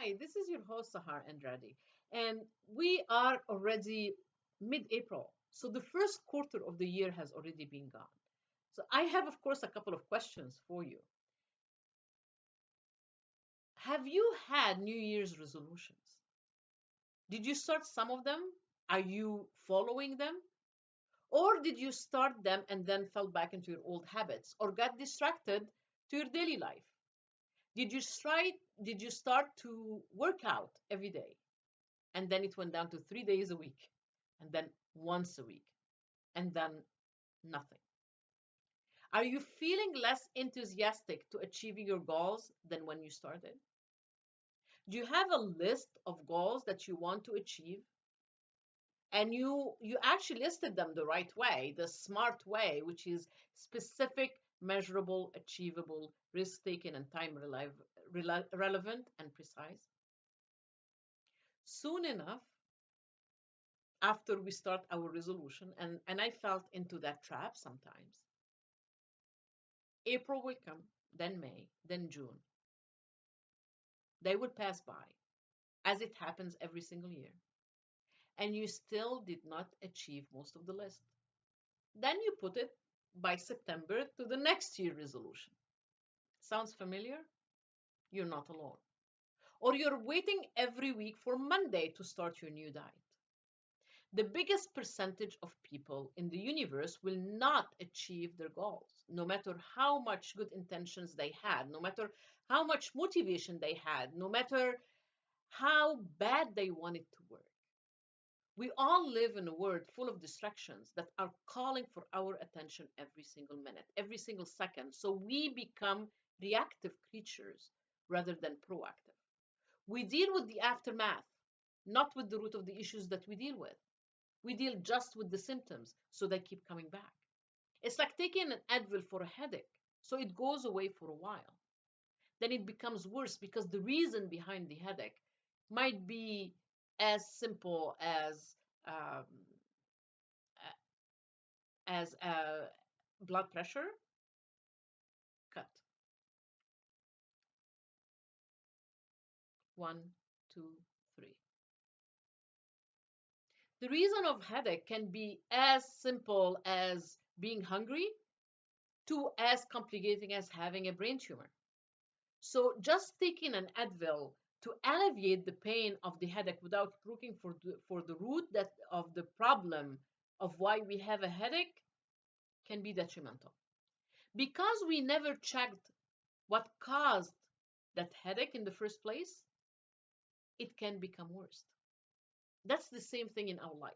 Hi, this is your host Sahar Andrade, and we are already mid-April. So the first quarter of the year has already been gone. So I have, of course, a couple of questions for you. Have you had New Year's resolutions? Did you start some of them? Are you following them? Or did you start them and then fell back into your old habits or got distracted to your daily life? Did you start to work out every day? And then it went down to 3 days a week, and then once a week, and then nothing. Are you feeling less enthusiastic to achieving your goals than when you started? Do you have a list of goals that you want to achieve? And you actually listed them the right way, the smart way, which is specific, measurable, achievable, risk taken, and time relevant and precise. Soon enough, after we start our resolution, and I felt into that trap sometimes. April will come, then May, then June. They will pass by, as it happens every single year. And you still did not achieve most of the list. Then you put it by September to the next year resolution. Sounds familiar? You're not alone. Or you're waiting every week for Monday to start your new diet. The biggest percentage of people in the universe will not achieve their goals, no matter how much good intentions they had, no matter how much motivation they had, no matter how bad they wanted to work. We all live in a world full of distractions that are calling for our attention every single minute, every single second. So we become reactive creatures rather than proactive. We deal with the aftermath, not with the root of the issues that we deal with. We deal just with the symptoms, so they keep coming back. It's like taking an Advil for a headache, so it goes away for a while. Then it becomes worse because the reason behind the headache might be as simple um, as blood pressure cut. One, two, three. The reason of headache can be as simple as being hungry to as complicating as having a brain tumor. So just taking an Advil to alleviate the pain of the headache without looking for the root of the problem of why we have a headache can be detrimental. Because we never checked what caused that headache in the first place, it can become worse. That's the same thing in our life.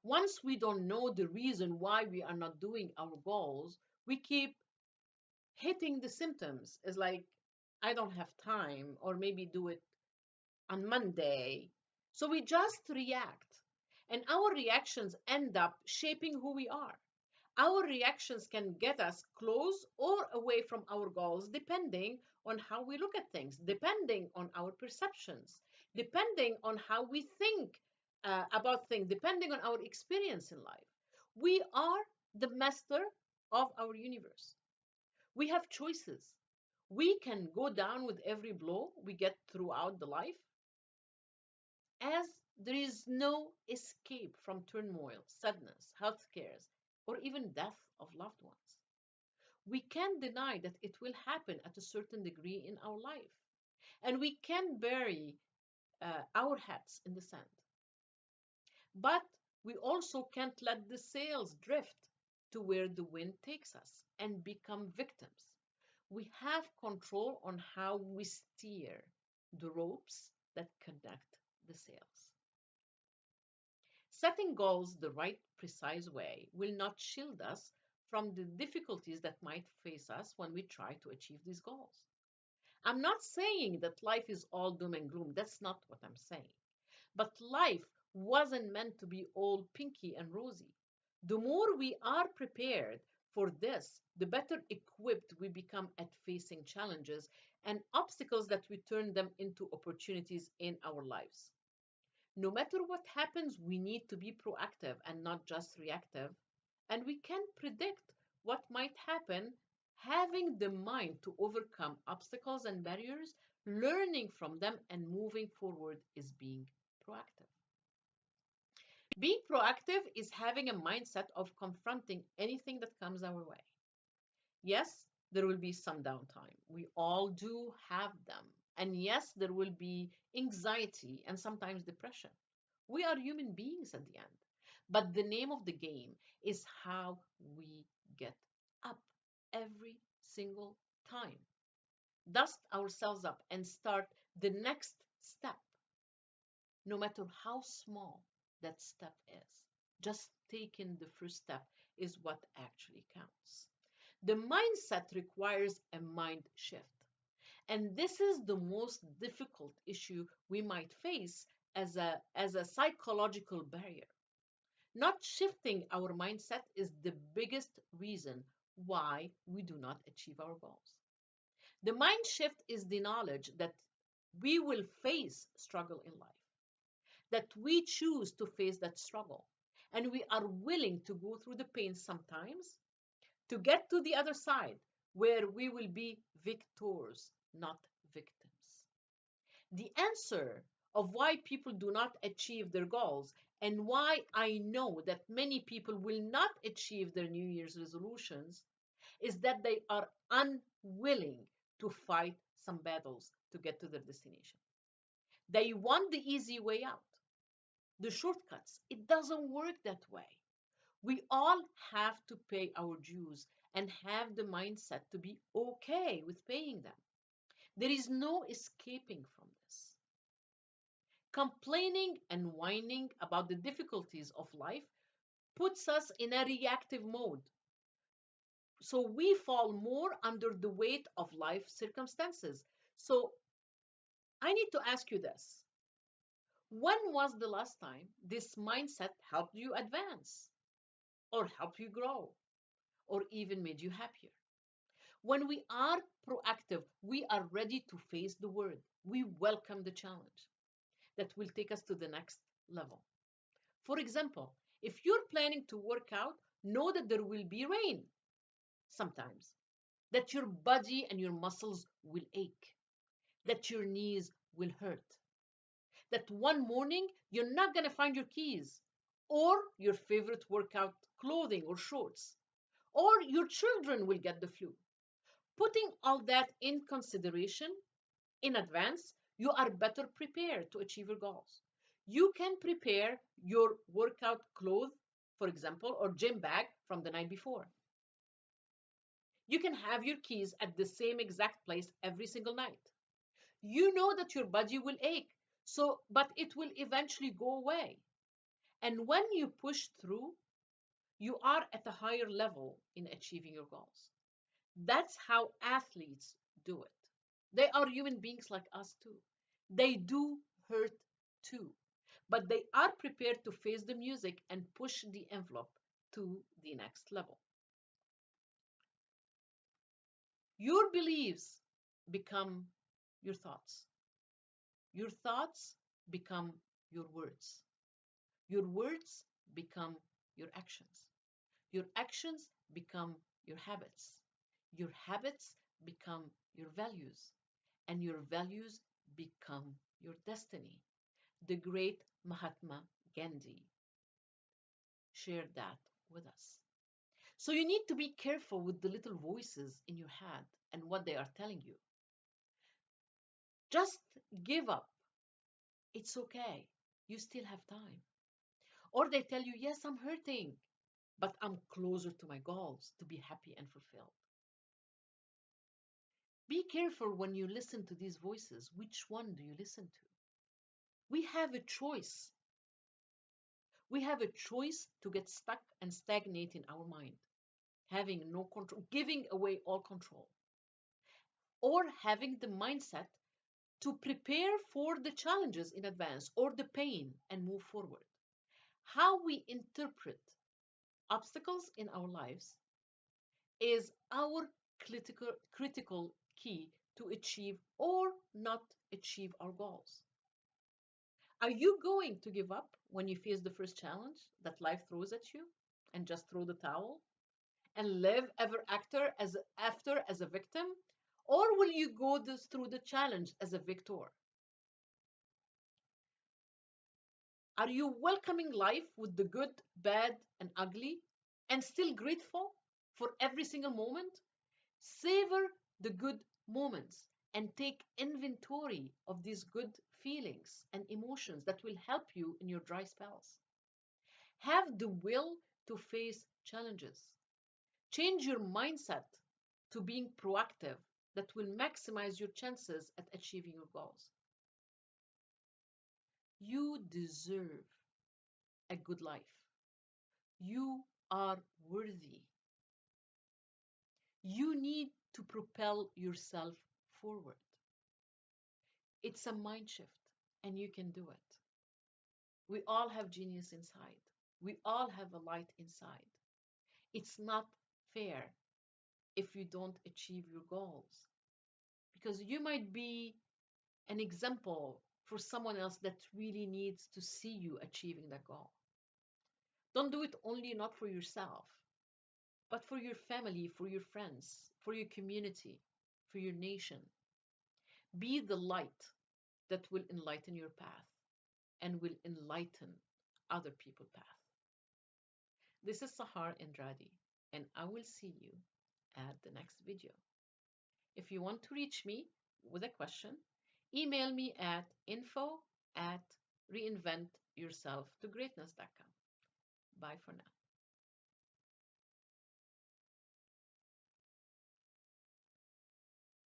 Once we don't know the reason why we are not doing our goals, we keep hitting the symptoms. It's like, I don't have time, or maybe do it on Monday. So we just react. And our reactions end up shaping who we are. Our reactions can get us close or away from our goals depending on how we look at things, depending on our perceptions, depending on how we think about things, depending on our experience in life. We are the master of our universe. We have choices. We can go down with every blow we get throughout the life, as there is no escape from turmoil, sadness, health scares, or even death of loved ones. We can't deny that it will happen at a certain degree in our life, and we can bury our heads in the sand. But we also can't let the sails drift to where the wind takes us and become victims. We have control on how we steer the ropes that connect the sails. Setting goals the right, precise way will not shield us from the difficulties that might face us when we try to achieve these goals. I'm not saying that life is all doom and gloom. That's not what I'm saying. But life wasn't meant to be all pinky and rosy. The more we are prepared for this, the better equipped we become at facing challenges and obstacles that we turn them into opportunities in our lives. No matter what happens, we need to be proactive and not just reactive. And we can predict what might happen. Having the mind to overcome obstacles and barriers Learning from them and moving forward is being proactive. Being proactive is having a mindset of confronting anything that comes our way. Yes, there will be some downtime. We all do have them. And yes, there will be anxiety and sometimes depression. We are human beings at the end. But the name of the game is how we get up every single time. Dust ourselves up and start the next step, no matter how small that step is. Just taking the first step is what actually counts. The mindset requires a mind shift. And this is the most difficult issue we might face as a psychological barrier. Not shifting our mindset is the biggest reason why we do not achieve our goals. The mind shift is the knowledge that we will face struggle in life, that we choose to face that struggle, and we are willing to go through the pain sometimes to get to the other side where we will be victors, not victims. The answer of why people do not achieve their goals and why I know that many people will not achieve their New Year's resolutions is that they are unwilling to fight some battles to get to their destination. They want the easy way out, the shortcuts. It doesn't work that way. We all have to pay our dues and have the mindset to be okay with paying them. There is no escaping from this. Complaining and whining about the difficulties of life puts us in a reactive mode. So we fall more under the weight of life circumstances. So I need to ask you this. When was the last time this mindset helped you advance or helped you grow or even made you happier? When we are proactive, we are ready to face the world. We welcome the challenge that will take us to the next level. For example, if you're planning to work out, know that there will be rain sometimes, that your body and your muscles will ache, that your knees will hurt, that one morning you're not going to find your keys or your favorite workout clothing or shorts, or your children will get the flu. Putting all that in consideration in advance, you are better prepared to achieve your goals. You can prepare your workout clothes, for example, or gym bag from the night before. You can have your keys at the same exact place every single night. You know that your body will ache, but it will eventually go away. And when you push through, you are at a higher level in achieving your goals. That's how athletes do it. They are human beings like us too. They do hurt too, but they are prepared to face the music and push the envelope to the next level. Your beliefs become your thoughts. Your thoughts become your words. Your words become your actions. Your actions become your habits. Your habits become your values. And your values become your destiny. The great Mahatma Gandhi shared that with us. So you need to be careful with the little voices in your head and what they are telling you. Just give up. It's okay. You still have time. Or they tell you, yes, I'm hurting, but I'm closer to my goals to be happy and fulfilled. Be careful when you listen to these voices. Which one do you listen to? We have a choice. We have a choice to get stuck and stagnate in our mind, having no control, giving away all control, or having the mindset to prepare for the challenges in advance or the pain and move forward. How we interpret obstacles in our lives is our critical key to achieve or not achieve our goals. Are you going to give up when you face the first challenge that life throws at you and just throw the towel and live ever after as a victim? Or will you go through the challenge as a victor? Are you welcoming life with the good, bad, and ugly, and still grateful for every single moment? Savor the good moments and take inventory of these good feelings and emotions that will help you in your dry spells. Have the will to face challenges. Change your mindset to being proactive that will maximize your chances at achieving your goals. You deserve a good life. You are worthy. You need to propel yourself forward. It's a mind shift, and you can do it. We all have genius inside. We all have a light inside. It's not fair if you don't achieve your goals because you might be an example for someone else that really needs to see you achieving that goal. Don't do it only not for yourself, but for your family, for your friends, for your community, for your nation. Be the light that will enlighten your path and will enlighten other people's path. This is Sahar Indradi, and I will see you at the next video. If you want to reach me with a question, email me at info@reinventyourselftogreatness.com. Bye for now.